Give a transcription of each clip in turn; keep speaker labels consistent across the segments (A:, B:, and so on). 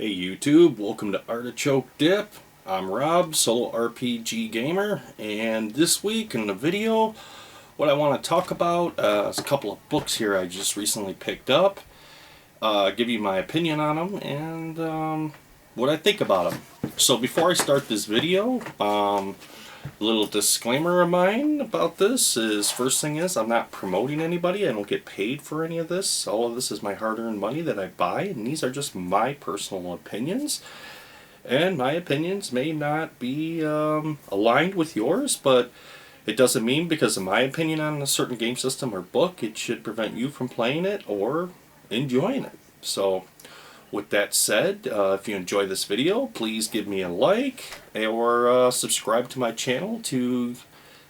A: Hey YouTube, welcome to Artichoke Dip. I'm Rob, solo RPG gamer, and this week in the video, what I want to talk about is a couple of books here I just recently picked up, give you my opinion on them, and what I think about them. So before I start this video, a little disclaimer of mine about this is, first thing is, I'm not promoting anybody. I don't get paid for any of this. All of this is my hard-earned money that I buy, and these are just my personal opinions. And my opinions may not be aligned with yours, but it doesn't mean because of my opinion on a certain game system or book, it should prevent you from playing it or enjoying it. So, with that said, if you enjoy this video, please give me a like or subscribe to my channel to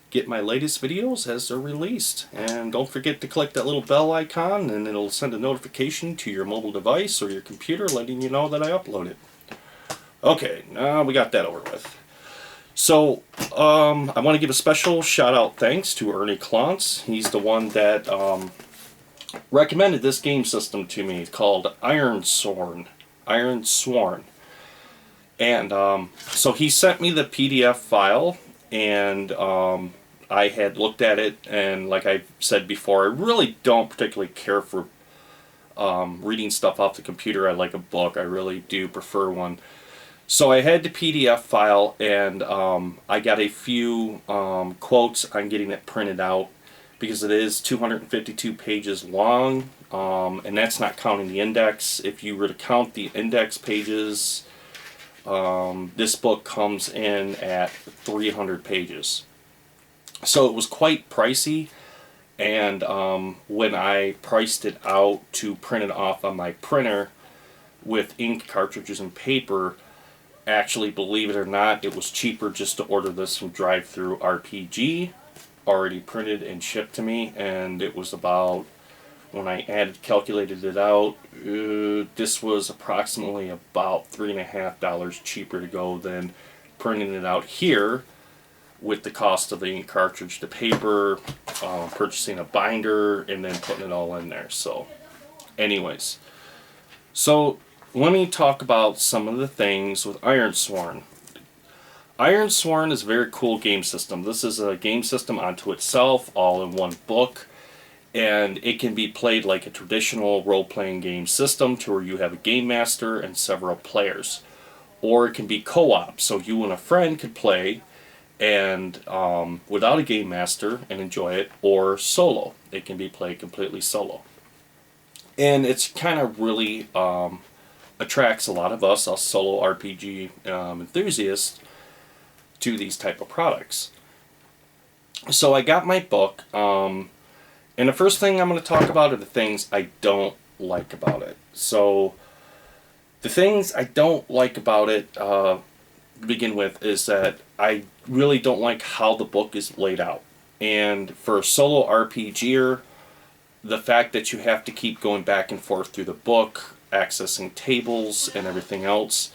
A: get my latest videos as they're released. And don't forget to click that little bell icon and it'll send a notification to your mobile device or your computer letting you know that I uploaded. Okay, now we got that over with. So, I want to give a special shout out thanks to Ernie Klontz. He's the one that recommended this game system to me. It's called Ironsworn. And so he sent me the PDF file, and I had looked at it, and like I said before, I really don't particularly care for reading stuff off the computer. I like a book. I really do prefer one. So I had the PDF file, and I got a few quotes on getting it printed out, because it is 252 pages long, and that's not counting the index. If you were to count the index pages, this book comes in at 300 pages. So it was quite pricey, and when I priced it out to print it off on my printer with ink cartridges and paper, actually, believe it or not, it was cheaper just to order this from Drive-Thru RPG, already printed and shipped to me, and it was about, when I calculated it out, this was approximately about $3.50 cheaper to go than printing it out here with the cost of the ink cartridge, the paper, purchasing a binder, and then putting it all in there. So anyways, so let me talk about some of the things with Ironsworn. Ironsworn is a very cool game system. This is a game system unto itself, all in one book, and it can be played like a traditional role-playing game system to where you have a game master and several players. Or it can be co-op, so you and a friend could play and without a game master and enjoy it, or solo. It can be played completely solo. And it's kind of really attracts a lot of us solo RPG enthusiasts to these type of products. So I got my book, and the first thing I'm going to talk about are the things I don't like about it. So the things I don't like about it, to begin with, is that I really don't like how the book is laid out. And for a solo RPGer, the fact that you have to keep going back and forth through the book, accessing tables and everything else,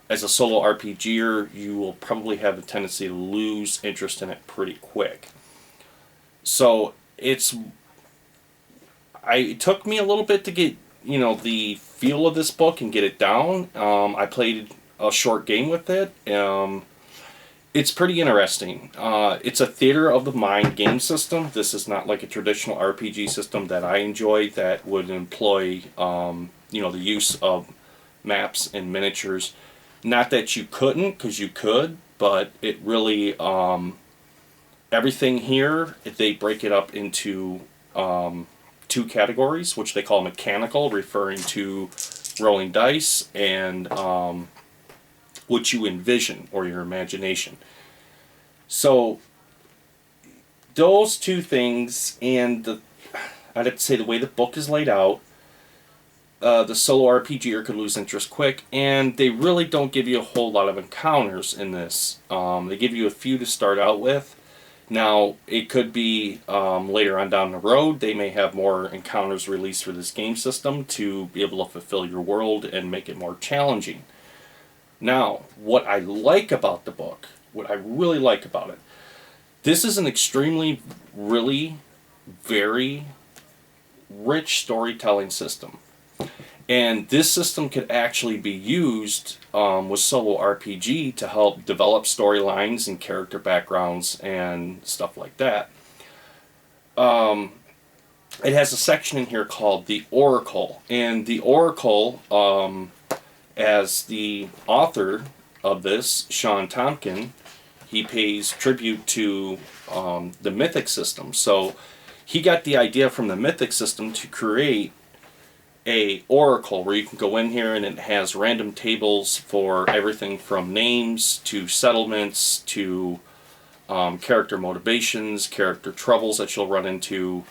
A: as a solo RPGer, you will probably have a tendency to lose interest in it pretty quick. So it took me a little bit to get, the feel of this book and get it down. I played a short game with it. It's pretty interesting. It's a theater of the mind game system. This is not like a traditional RPG system that I enjoy that would employ, the use of maps and miniatures. Not that you couldn't, because you could, but it really, everything here, they break it up into two categories, which they call mechanical, referring to rolling dice, and what you envision, or your imagination. So, those two things, and I'd have to say the way the book is laid out, the solo RPGer could lose interest quick, and they really don't give you a whole lot of encounters in this. They give you a few to start out with. Now, it could be later on down the road, they may have more encounters released for this game system to be able to fulfill your world and make it more challenging. Now, what I like about the book, what I really like about it, this is an extremely, really, very rich storytelling system. And this system could actually be used with Solo RPG to help develop storylines and character backgrounds and stuff like that. It has a section in here called the Oracle. And the Oracle, as the author of this, Sean Tompkin, he pays tribute to the Mythic system. So he got the idea from the Mythic system to create a Oracle where you can go in here and it has random tables for everything from names to settlements to character motivations, character troubles that you'll run into,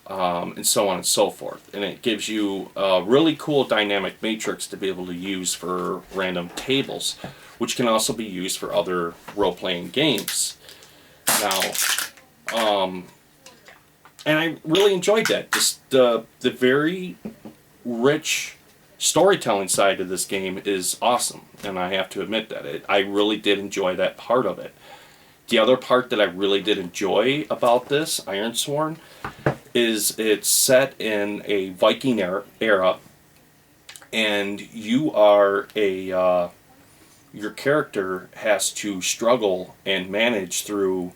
A: and so on and so forth. And it gives you a really cool dynamic matrix to be able to use for random tables, which can also be used for other role-playing games. Now, and I really enjoyed that. Just the very rich storytelling side of this game is awesome, and I have to admit that. I really did enjoy that part of it. The other part that I really did enjoy about this, Ironsworn, is it's set in a Viking era, and you are your character has to struggle and manage through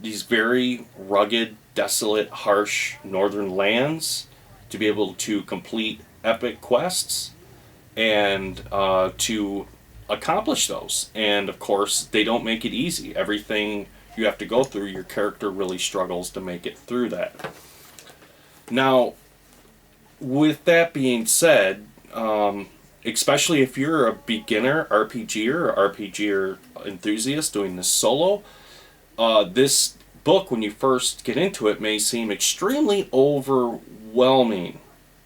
A: these very rugged, desolate, harsh northern lands to be able to complete epic quests and to accomplish those. And of course, they don't make it easy. Everything you have to go through, your character really struggles to make it through that. Now, with that being said, especially if you're a beginner RPGer or RPGer enthusiast doing this solo, this book, when you first get into it, may seem extremely overwhelming.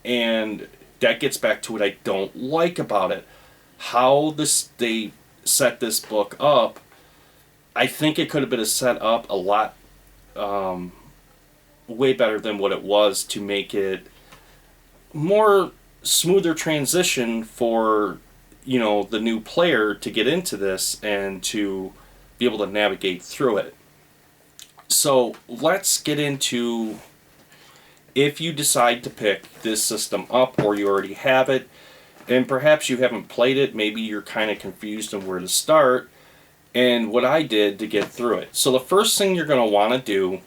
A: And that gets back to what I don't like about it. How they set this book up, I think it could have been set up a lot way better than what it was to make it more smoother transition for the new player to get into this and to be able to navigate through it. So let's get into, if you decide to pick this system up or you already have it and perhaps you haven't played it, maybe you're kind of confused on where to start, and what I did to get through it. So the first thing you're going to want to do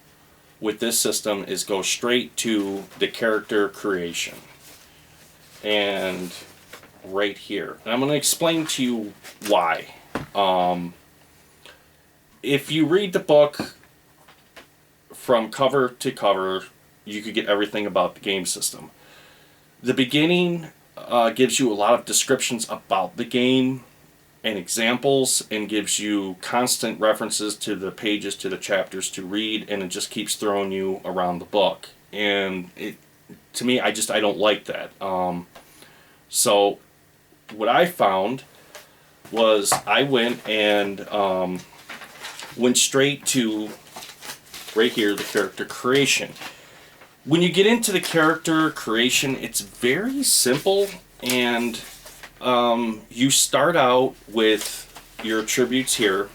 A: with this system is go straight to the character creation. And right here. And I'm going to explain to you why. If you read the book from cover to cover, you could get everything about the game system. The beginning gives you a lot of descriptions about the game and examples, and gives you constant references to the pages, to the chapters to read, and it just keeps throwing you around the book. And to me, I don't like that. So what I found was I went and went straight to right here, the character creation. When you get into the character creation, it's very simple, and you start out with your attributes here,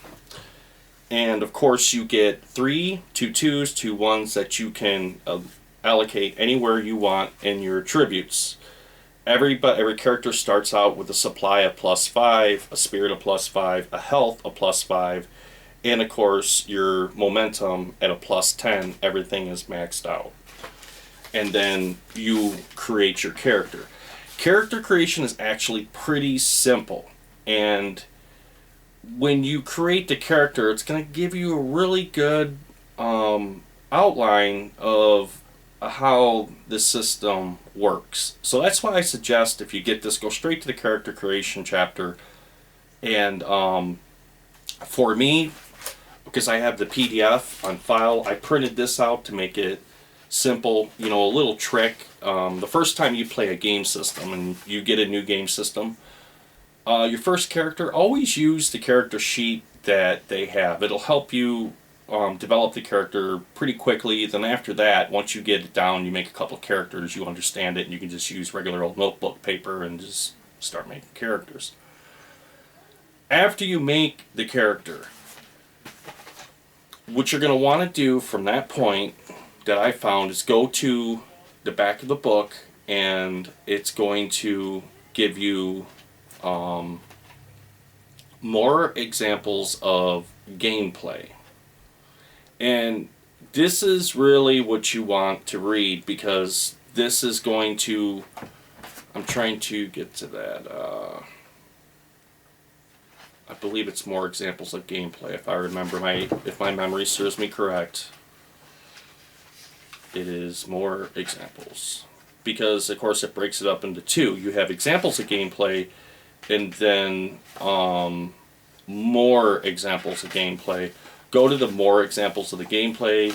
A: and of course you get 3, 2 2s, 2 1s that you can allocate anywhere you want in your attributes. Every character starts out with a supply of +5, a spirit of +5, a health of +5, and of course your momentum at a +10. Everything is maxed out. And then you create your character. Character creation is actually pretty simple. And when you create the character, it's going to give you a really good outline of how the system works. So that's why I suggest, if you get this, go straight to the character creation chapter. And for me, because I have the PDF on file, I printed this out to make it simple. A little trick. The first time you play a game system and you get a new game system, your first character, always use the character sheet that they have. It'll help you develop the character pretty quickly. Then after that, once you get it down, you make a couple of characters, you understand it, and you can just use regular old notebook paper and just start making characters. After you make the character, what you're going to want to do from that point that I found is go to the back of the book and it's going to give you more examples of gameplay. And this is really what you want to read, because this is going to, I'm trying to get to that, I believe it's more examples of gameplay, if I remember if my memory serves me correct. It is more examples. Because, of course, it breaks it up into two. You have examples of gameplay, and then more examples of gameplay. Go to the more examples of the gameplay.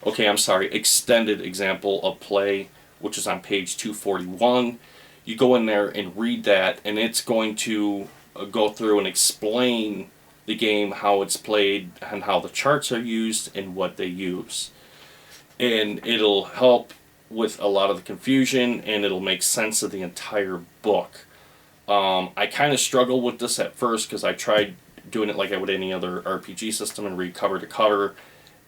A: Okay, I'm sorry, extended example of play, which is on page 241. You go in there and read that, and it's going to go through and explain the game, how it's played, and how the charts are used, and what they use. And it'll help with a lot of the confusion, and it'll make sense of the entire book. I kind of struggled with this at first, because I tried doing it like I would any other RPG system and read cover to cover,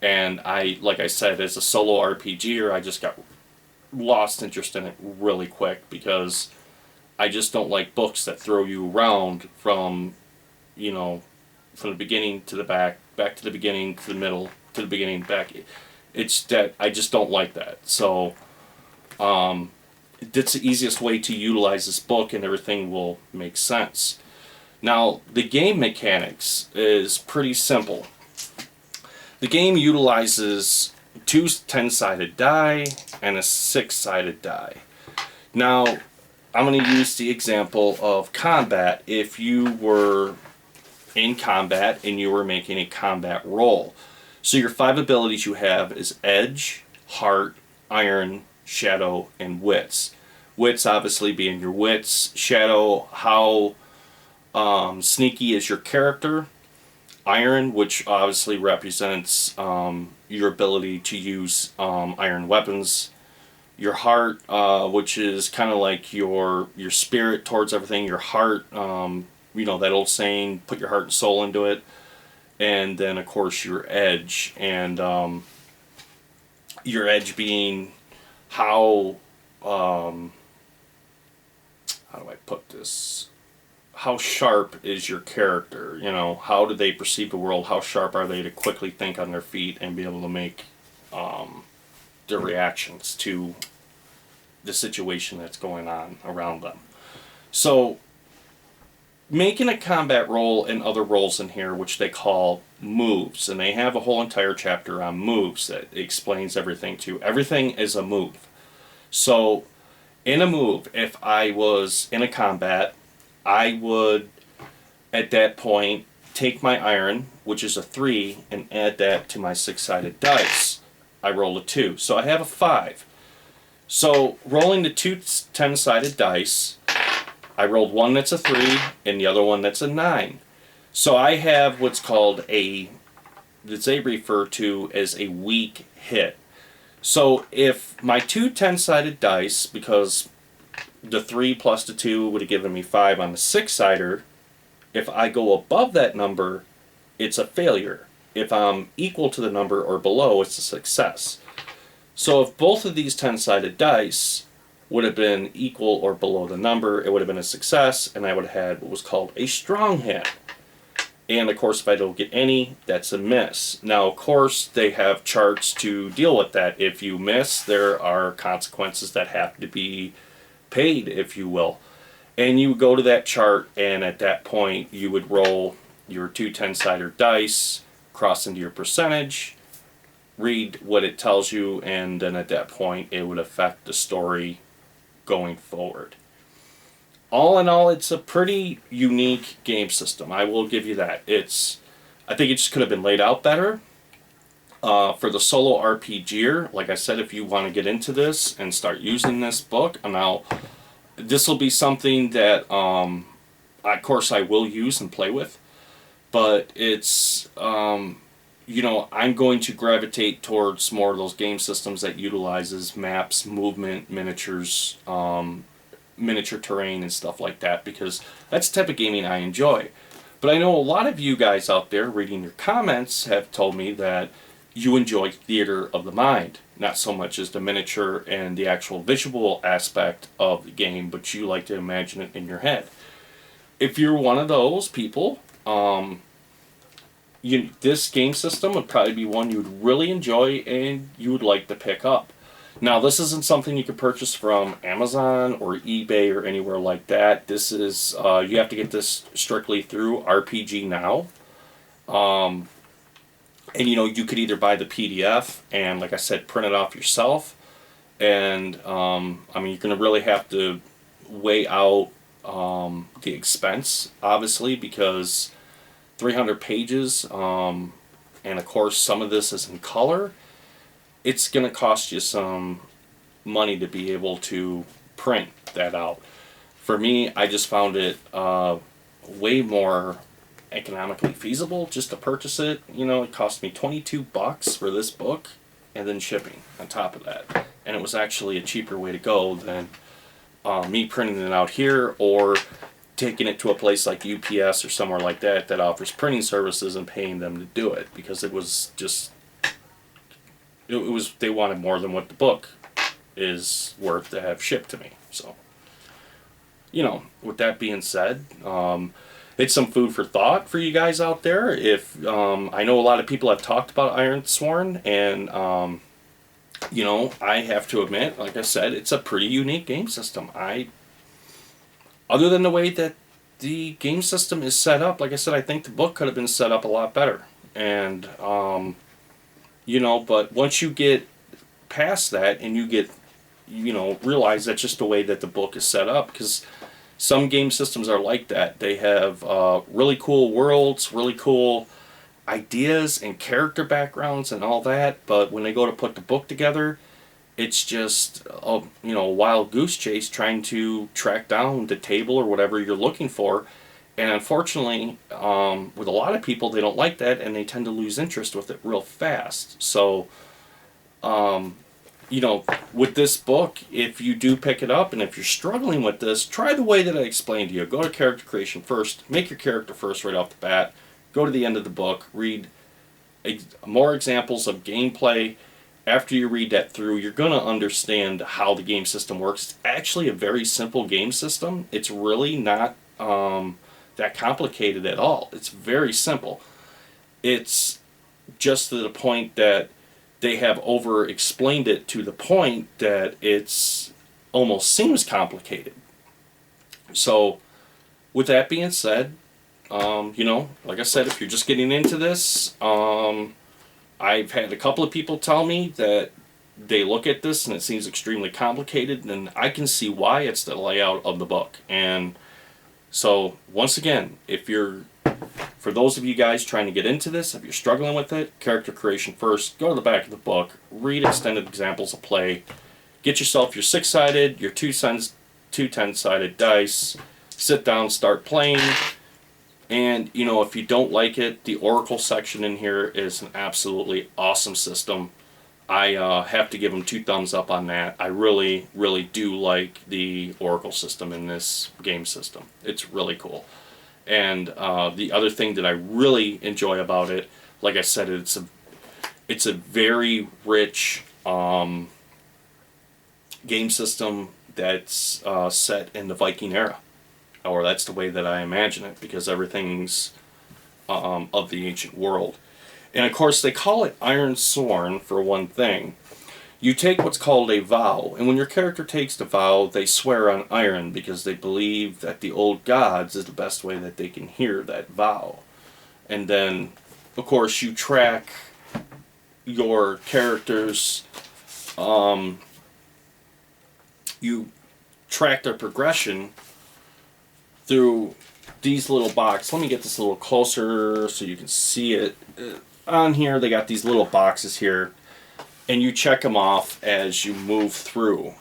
A: and like I said, as a solo RPGer, I just got lost interest in it really quick, because I just don't like books that throw you around from the beginning to the back to the beginning to the middle to the beginning back. It's that I just don't like that. So that's the easiest way to utilize this book, and everything will make sense. Now, the game mechanics is pretty simple. The game utilizes 2 10-sided die and a 6-sided die. Now, I'm going to use the example of combat. If you were in combat and you were making a combat roll. So your 5 abilities you have is Edge, Heart, Iron, Shadow, and Wits. Wits obviously being your wits. Shadow, how sneaky is your character. Iron, which obviously represents your ability to use iron weapons. Your heart, which is kind of like your spirit towards everything. Your heart, that old saying, put your heart and soul into it. And then, of course, your edge. And your edge being how do I put this? How sharp is your character? How do they perceive the world? How sharp are they to quickly think on their feet and be able to make their reactions to the situation that's going on around them? So, making a combat roll and other rolls in here, which they call moves, and they have a whole entire chapter on moves that explains everything to. Everything is a move. So, in a move, if I was in a combat, I would, at that point, take my iron, which is a 3, and add that to my 6-sided dice. I roll a 2. So I have a 5. So rolling the 2 10-sided dice, I rolled one that's a 3 and the other one that's a 9. So I have what's called that they refer to as a weak hit. So if my 2 10-sided dice, because the 3 plus the 2 would have given me 5 on the 6-sider, if I go above that number, it's a failure. If I'm equal to the number or below, it's a success. So if both of these 10-sided dice would have been equal or below the number, it would have been a success, and I would have had what was called a strong hit. And of course, if I don't get any, that's a miss. Now, of course, they have charts to deal with that. If you miss, there are consequences that have to be paid, if you will. And you go to that chart, and at that point, you would roll your 2 10-sided dice, cross into your percentage, read what it tells you, and then at that point, it would affect the story going forward. All in all, it's a pretty unique game system. I will give you that. I think it just could have been laid out better. For the solo RPGer, like I said, if you want to get into this and start using this book, and now this will be something that, of course, I will use and play with, but it's, I'm going to gravitate towards more of those game systems that utilizes maps, movement, miniatures, miniature terrain and stuff like that, because that's the type of gaming I enjoy. But I know a lot of you guys out there reading your comments have told me that you enjoy theater of the mind. not so much as the miniature and the actual visual aspect of the game, but you like to imagine it in your head. If you're one of those people, this game system would probably be one you would really enjoy and you would like to pick up. Now, this isn't something you can purchase from Amazon or eBay or anywhere like that. This is, you have to get this strictly through RPG Now. And you could either buy the PDF and, like I said, print it off yourself. And, you're going to really have to weigh out the expense, obviously, because 300 pages, and of course, some of this is in color. It's going to cost you some money to be able to print that out. For me, I just found it way more economically feasible just to purchase it. It cost me $22 for this book and then shipping on top of that. And it was actually a cheaper way to go than me printing it out here or taking it to a place like UPS or somewhere like that that offers printing services and paying them to do it, because it was just they wanted more than what the book is worth to have shipped to me. So, with that being said, it's some food for thought for you guys out there. If I know a lot of people have talked about Ironsworn, and I have to admit, like I said, it's a pretty unique game system. Other than the way that the game system is set up, like I said, I think the book could have been set up a lot better. And but once you get past that and you get, realize that's just the way that the book is set up, because some game systems are like that. They have really cool worlds, really cool ideas and character backgrounds and all that, but when they go to put the book together, it's just a wild goose chase trying to track down the table or whatever you're looking for. And unfortunately, with a lot of people, they don't like that, and they tend to lose interest with it real fast. So, with this book, if you do pick it up, and if you're struggling with this, try the way that I explained to you. Go to character creation first. Make your character first right off the bat. Go to the end of the book. Read more examples of gameplay. After you read that through, you're going to understand how the game system works. It's actually a very simple game system. It's really not that complicated at all. It's very simple. It's just to the point that they have over-explained it to the point that it's almost seems complicated. So, with that being said, like I said, if you're just getting into this, I've had a couple of people tell me that they look at this and it seems extremely complicated, and I can see why. It's the layout of the book. And so, once again, for those of you guys trying to get into this, if you're struggling with it, character creation first, go to the back of the book, read extended examples of play, get yourself your 6-sided, your 2 10-sided dice, sit down, start playing. And, if you don't like it, the Oracle section in here is an absolutely awesome system. I have to give them 2 thumbs up on that. I really, really do like the Oracle system in this game system. It's really cool. And the other thing that I really enjoy about it, like I said, it's a very rich game system that's set in the Viking era. Or that's the way that I imagine it, because everything's of the ancient world. And of course, they call it Ironsworn for one thing. You take what's called a vow, and when your character takes the vow, they swear on iron because they believe that the old gods is the best way that they can hear that vow. And then, of course, you track your characters, you track their progression through these little boxes. Let me get this a little closer so you can see it. On here, they got these little boxes here, and you check them off as you move through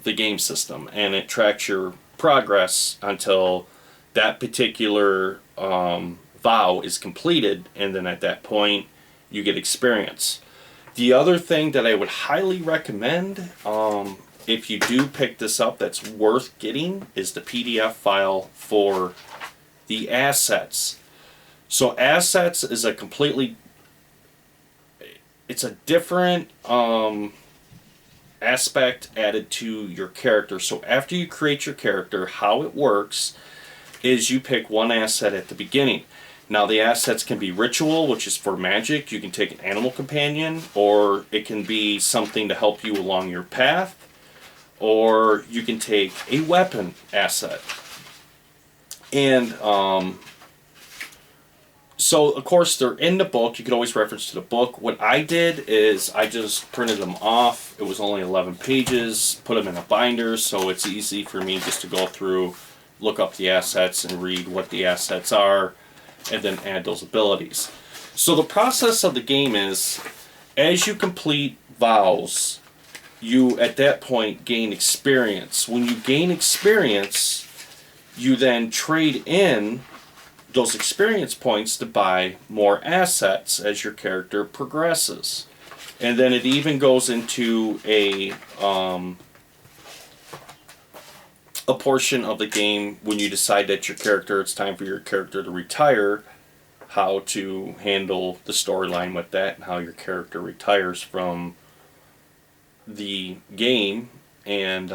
A: the game system, and it tracks your progress until that particular vow is completed, and then at that point, you get experience. The other thing that I would highly recommend, if you do pick this up, that's worth getting, is the PDF file for the assets. So assets is it's a different aspect added to your character. So after you create your character, how it works is you pick one asset at the beginning. Now the assets can be ritual, which is for magic. You can take an animal companion, or it can be something to help you along your path, or you can take a weapon asset. And so, of course, they're in the book. You can always reference to the book. What I did is I just printed them off. It was only 11 pages, put them in a binder, so it's easy for me just to go through, look up the assets, and read what the assets are, and then add those abilities. So the process of the game is, as you complete vows, you, at that point, gain experience. When you gain experience, you then trade in those experience points to buy more assets as your character progresses. And then it even goes into a portion of the game when you decide that your character, it's time for your character to retire, how to handle the storyline with that and how your character retires from the game. And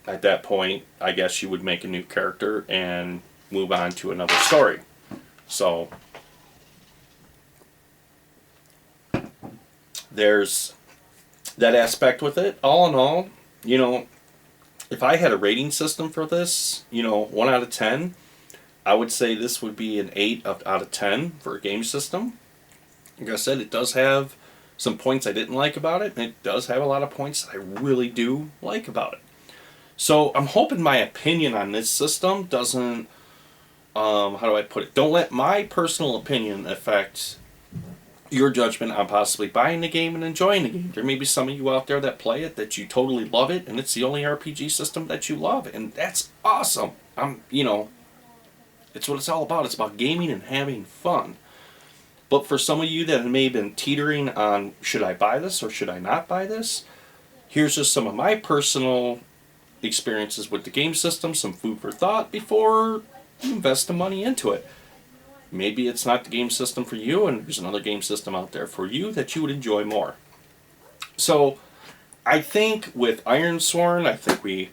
A: at that point, I guess you would make a new character and move on to another story. So there's that aspect with it. All in all, you know, if I had a rating system for this, you know, 1 out of 10, I would say this would be an 8 out of 10 for a game system. Like I said, it does have some points I didn't like about it, and it does have a lot of points that I really do like about it. So I'm hoping my opinion on this system doesn't, how do I put it? Don't let my personal opinion affect your judgment on possibly buying the game and enjoying the game. There may be some of you out there that play it, that you totally love it, and it's the only RPG system that you love, and that's awesome. You know, it's what it's all about. It's about gaming and having fun. But for some of you that may have been teetering on, should I buy this or should I not buy this? Here's just some of my personal experiences with the game system, some food for thought before you invest the money into it. Maybe it's not the game system for you, and there's another game system out there for you that you would enjoy more. So I think with Ironsworn, I think we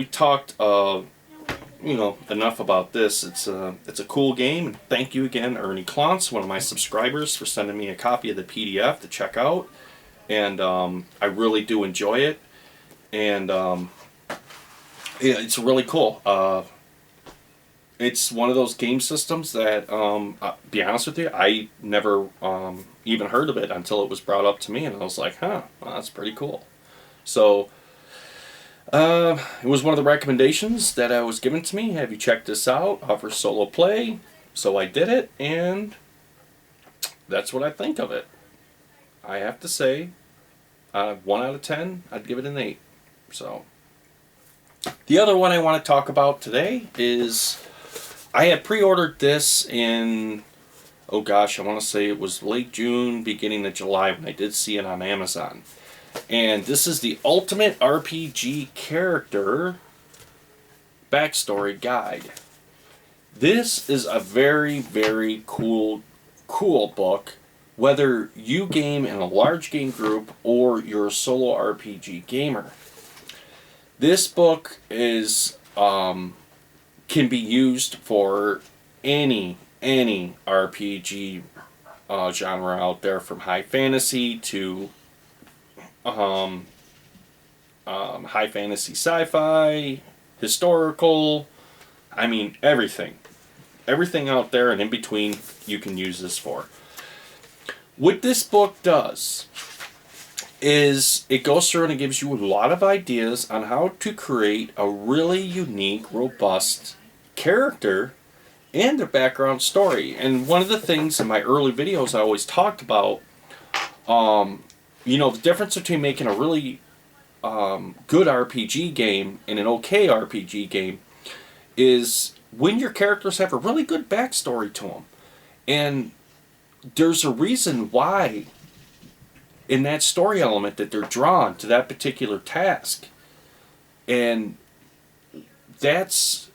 A: talked enough about this. It's a cool game, and thank you again, Ernie Klontz, one of my subscribers, for sending me a copy of the PDF to check out. And I really do enjoy it, and it's really cool. It's one of those game systems that, I'll be honest with you, I never even heard of it until it was brought up to me, and I was like, well, that's pretty cool. So it was one of the recommendations that was given to me. Have you checked this out? Offers solo play. So I did it, and that's what I think of it. I have to say, 1 out of 10, I'd give it an 8. So the other one I want to talk about today is I had pre-ordered this in, I want to say it was late June, beginning of July when I did see it on Amazon. And this is the Ultimate RPG Character Backstory Guide. This is a very, very cool book, whether you game in a large game group or you're a solo RPG gamer. This book is can be used for any RPG genre out there, from high fantasy to high fantasy sci-fi, historical. I mean, everything out there and in between you can use this for. What this book does is it goes through and it gives you a lot of ideas on how to create a really unique, robust character and their background story. And one of the things in my early videos I always talked about, the difference between making a really good RPG game and an okay RPG game is when your characters have a really good backstory to them. And there's a reason why in that story element that they're drawn to that particular task. And that's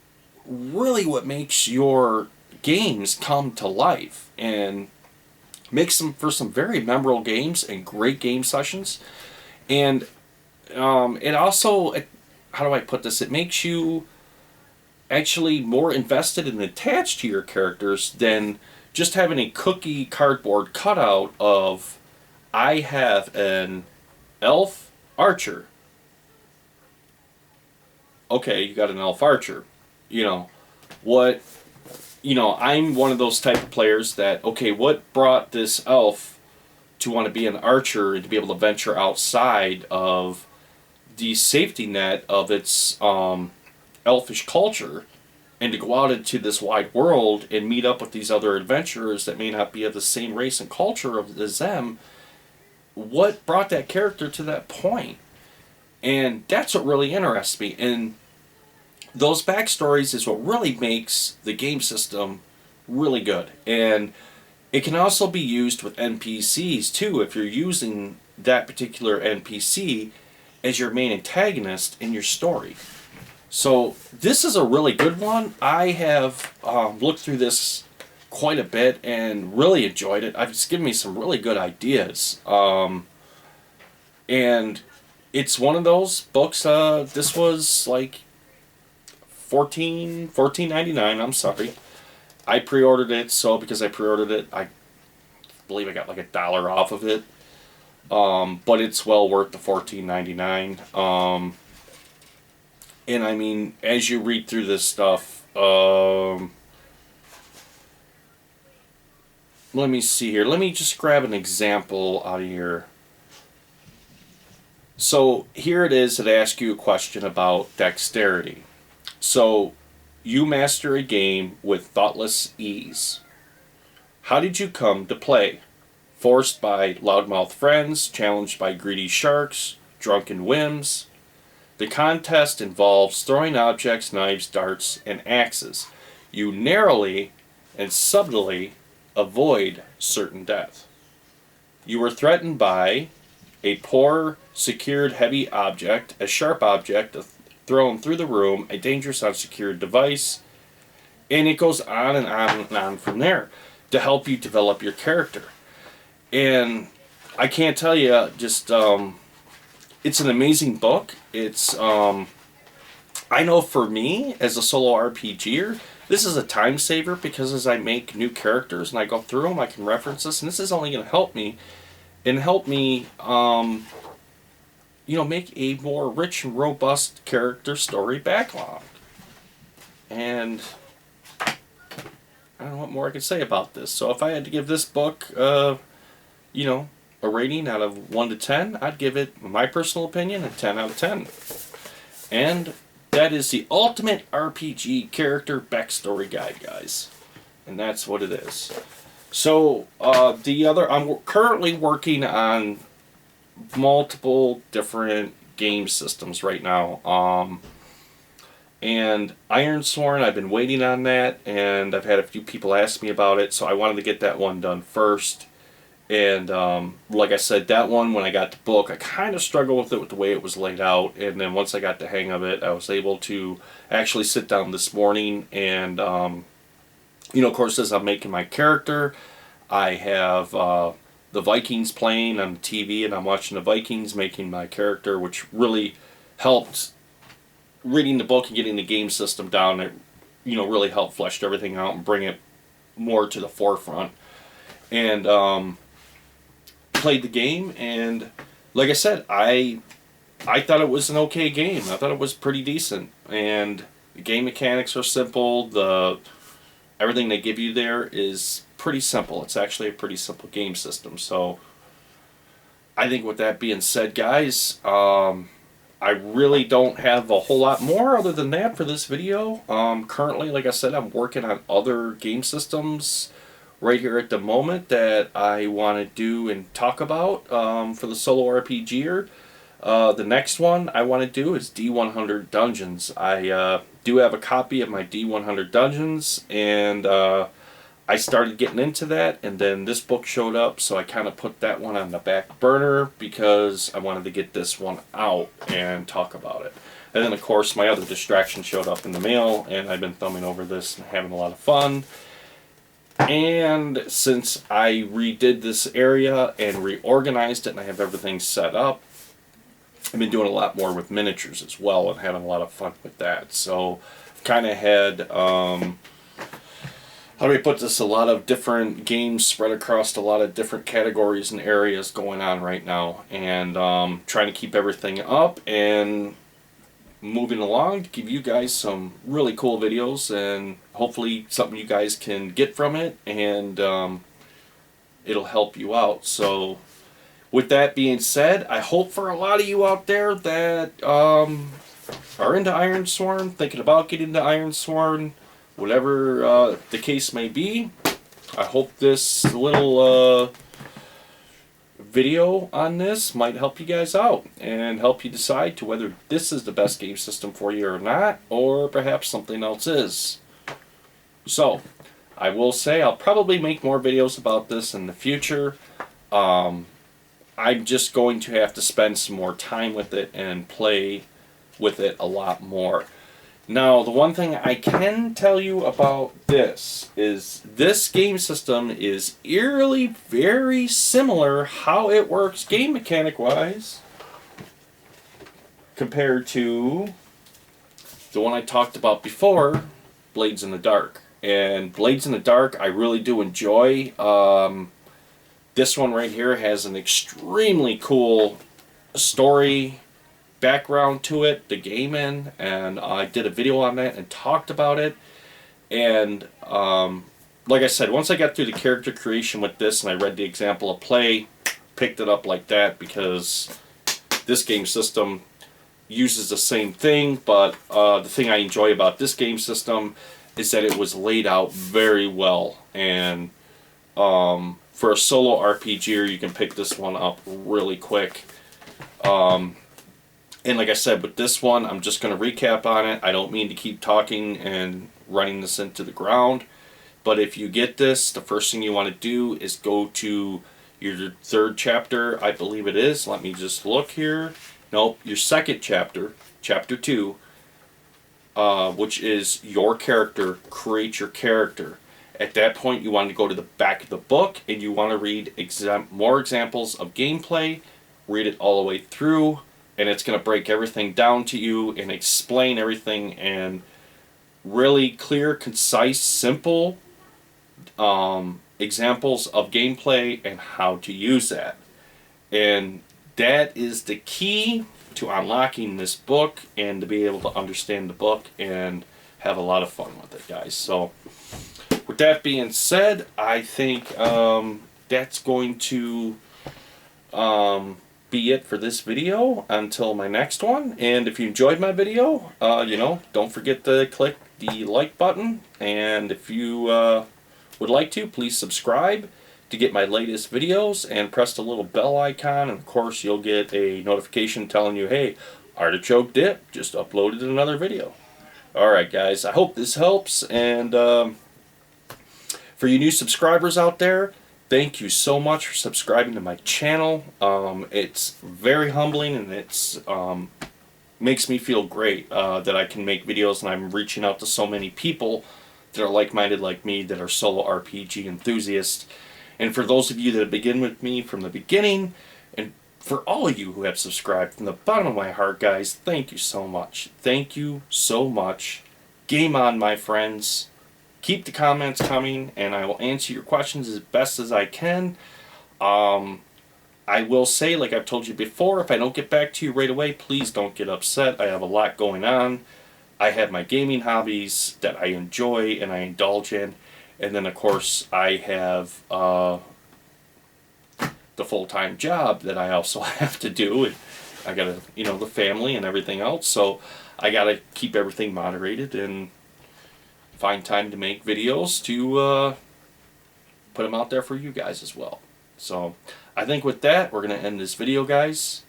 A: really what makes your games come to life and makes them for some very memorable games and great game sessions. And it also, how do I put this? It makes you actually more invested and attached to your characters than just having a cookie cardboard cutout of, I have an elf archer. Okay, you got an elf archer. You know, what, I'm one of those type of players that, okay, what brought this elf to want to be an archer and to be able to venture outside of the safety net of its elfish culture and to go out into this wide world and meet up with these other adventurers that may not be of the same race and culture as them? What brought that character to that point? And that's what really interests me. And those backstories is what really makes the game system really good. And it can also be used with NPCs too, if you're using that particular NPC as your main antagonist in your story. So this is a really good one. I have looked through this quite a bit and really enjoyed it. It's given me some really good ideas. And it's one of those books, this was like $14.99. I'm sorry. I pre-ordered it, so because I pre-ordered it, I believe I got like $1 off of it. But it's well worth the $14.99. And I mean, as you read through this stuff, let me see here. Let me just grab an example out of here. So here it is that asks you a question about dexterity. So you master a game with thoughtless ease. How did you come to play? Forced by loudmouth friends, challenged by greedy sharks, drunken whims. The contest involves throwing objects, knives, darts, and axes. You narrowly and subtly avoid certain death. You were threatened by a poor, secured heavy object, a sharp object thrown through the room, a dangerous unsecured device, and it goes on and on and on from there to help you develop your character. And I can't tell you, just it's an amazing book. It's I know for me as a solo RPGer, this is a time saver because as I make new characters and I go through them, I can reference this, and this is only going to help me make a more rich and robust character story backlog. And I don't know what more I can say about this. So if I had to give this book, a rating out of 1 to 10, I'd give it, in my personal opinion, a 10 out of 10. And that is the ultimate RPG character backstory guide, guys. And that's what it is. So, I'm currently working on multiple different game systems right now. And Ironsworn, I've been waiting on that, and I've had a few people ask me about it, so I wanted to get that one done first. And like I said, that one, when I got the book, I kind of struggled with it with the way it was laid out. And then once I got the hang of it, I was able to actually sit down this morning and, of course, as I'm making my character, I have the Vikings playing on TV, and I'm watching the Vikings making my character, which really helped. Reading the book and getting the game system down, it, really helped flesh everything out and bring it more to the forefront. And, played the game, and like I said, I thought it was an okay game. I thought it was pretty decent, and the game mechanics are simple. Everything they give you there is pretty simple. It's actually a pretty simple game system. So I think with that being said, guys, I really don't have a whole lot more other than that for this video. Currently, like I said, I'm working on other game systems right here at the moment that I want to do and talk about for the solo RPGer. The next one I want to do is D100 Dungeons. I do have a copy of my D100 Dungeons, and I started getting into that, and then this book showed up, so I kind of put that one on the back burner because I wanted to get this one out and talk about it. And then, of course, my other distraction showed up in the mail, and I've been thumbing over this and having a lot of fun. And since I redid this area and reorganized it and I have everything set up, I've been doing a lot more with miniatures as well and having a lot of fun with that. So kind of had, how do we put this, a lot of different games spread across a lot of different categories and areas going on right now. And trying to keep everything up and moving along to give you guys some really cool videos and hopefully something you guys can get from it, and it'll help you out. So with that being said, I hope for a lot of you out there that are into Ironsworn, thinking about getting into Ironsworn, whatever the case may be, I hope this little video on this might help you guys out and help you decide to whether this is the best game system for you or not, or perhaps something else is. So I will say I'll probably make more videos about this in the future. I'm just going to have to spend some more time with it and play with it a lot more. Now, the one thing I can tell you about this is this game system is eerily very similar how it works game mechanic wise compared to the one I talked about before, Blades in the Dark. And Blades in the Dark I really do enjoy. This one right here has an extremely cool story background to it, the game in, and I did a video on that and talked about it. And like I said, once I got through the character creation with this and I read the example of play, picked it up like that, because this game system uses the same thing, but the thing I enjoy about this game system is that it was laid out very well. And for a solo RPGer, you can pick this one up really quick. And like I said, with this one, I'm just going to recap on it. I don't mean to keep talking and running this into the ground. But if you get this, the first thing you want to do is go to your third chapter, I believe it is. Let me just look here. Nope, your second chapter, chapter 2, which is your character, create your character. At that point, you want to go to the back of the book and you want to read more examples of gameplay, read it all the way through, and it's going to break everything down to you and explain everything in really clear, concise, simple examples of gameplay and how to use that. And that is the key to unlocking this book and to be able to understand the book and have a lot of fun with it, guys. So with that being said, I think that's going to be it for this video until my next one. And if you enjoyed my video, don't forget to click the like button, and if you would like to, please subscribe to get my latest videos and press the little bell icon, and of course you'll get a notification telling you, hey, Artichoke Dip just uploaded another video. Alright guys, I hope this helps, and for you new subscribers out there, thank you so much for subscribing to my channel. It's very humbling, and it's makes me feel great that I can make videos and I'm reaching out to so many people that are like-minded like me, that are solo RPG enthusiasts. And for those of you that have been with me from the beginning, and for all of you who have subscribed from the bottom of my heart, guys, thank you so much. Thank you so much. Game on, my friends. Keep the comments coming, and I will answer your questions as best as I can. I will say, like I've told you before, if I don't get back to you right away, please don't get upset. I have a lot going on. I have my gaming hobbies that I enjoy and I indulge in. And then, of course, I have the full-time job that I also have to do. And I got to, the family and everything else. So I got to keep everything moderated and find time to make videos to put them out there for you guys as well. So I think with that, we're going to end this video, guys.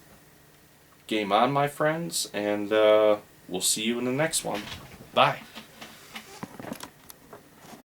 A: Game on, my friends, and we'll see you in the next one. Bye.